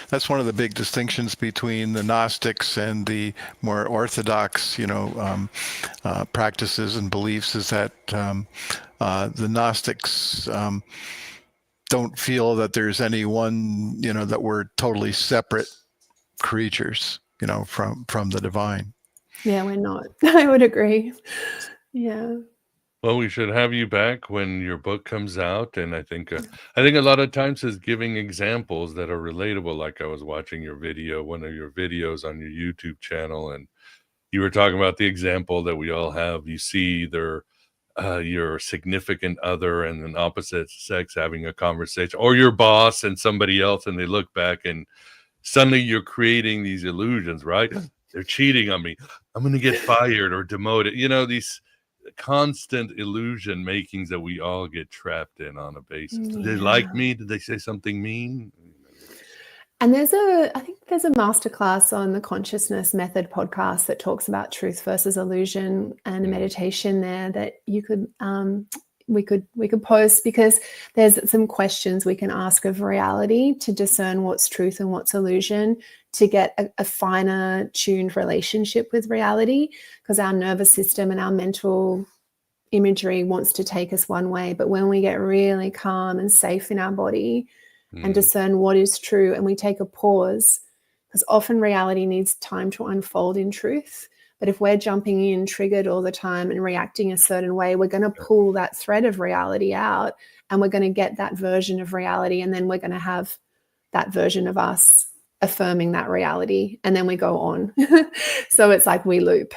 that's one of the big distinctions between the Gnostics and the more orthodox, practices and beliefs is that the Gnostics don't feel that there's any one, that we're totally separate creatures, from the divine. Yeah, we're not. I would agree. Yeah. Well, we should have you back when your book comes out, and I think a lot of times is giving examples that are relatable. Like I was watching your video, one of your videos on your YouTube channel, and you were talking about the example that we all have. You see your significant other and an opposite sex having a conversation, or your boss and somebody else, and they look back, and suddenly you're creating these illusions, right? They're cheating on me. I'm going to get fired or demoted. These constant illusion makings that we all get trapped in on a basis. Did they like me? Did they say something mean? And I think there's a masterclass on the Consciousness Method podcast that talks about truth versus illusion, and a meditation there that you could we could post, because there's some questions we can ask of reality to discern what's truth and what's illusion, to get a finer tuned relationship with reality, because our nervous system and our mental imagery wants to take us one way, but when we get really calm and safe in our body and discern what is true, and we take a pause, because often reality needs time to unfold in truth. But if we're jumping in triggered all the time and reacting a certain way, we're going to pull that thread of reality out, and we're going to get that version of reality, and then we're going to have that version of us affirming that reality, and then we go on. So it's like we loop.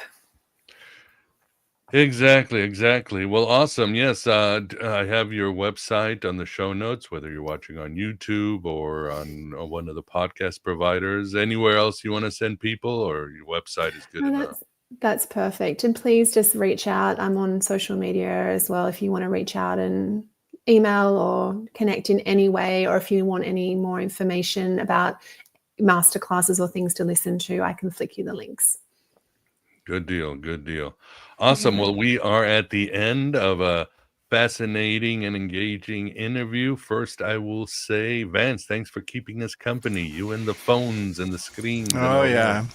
Exactly. Well, awesome. Yes, I have your website on the show notes, whether you're watching on YouTube or on one of the podcast providers. Anywhere else you want to send people, or your website is good enough? That's perfect. And please just reach out. I'm on social media as well if you want to reach out and email or connect in any way, or if you want any more information about masterclasses or things to listen to, I can flick you the links. Good deal. Good deal. Awesome. Well, we are at the end of a fascinating and engaging interview. First, I will say, Vance, thanks for keeping us company. You and the phones and the screens and Oh, all yeah. that.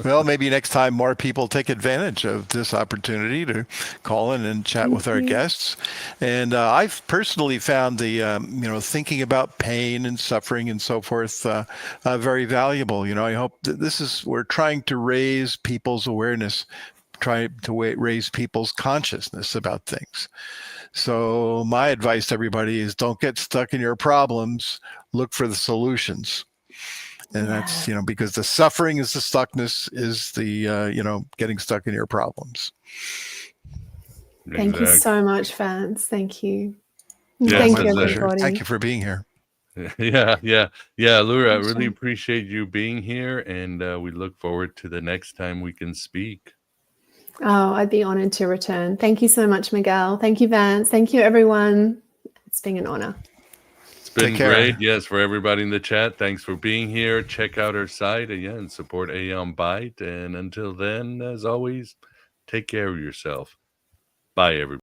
Well, maybe next time more people take advantage of this opportunity to call in and chat with our guests. And I've personally found the, thinking about pain and suffering and so forth very valuable. I hope that we're trying to raise people's awareness, try to raise people's consciousness about things. So my advice to everybody is don't get stuck in your problems, look for the solutions. And that's, because the suffering is the stuckness, is the, getting stuck in your problems. Thank you so much, Vance. Thank you. Yeah, Thank my you, pleasure. everybody. Thank you for being here. Yeah, Allura, I really appreciate you being here, and we look forward to the next time we can speak. Oh, I'd be honored to return. Thank you so much, Miguel. Thank you, Vance. Thank you, everyone. It's been an honor. It's been great. Yes, for everybody in the chat, thanks for being here. Check out our site again, support Aeon Byte. And until then, as always, take care of yourself. Bye, everybody.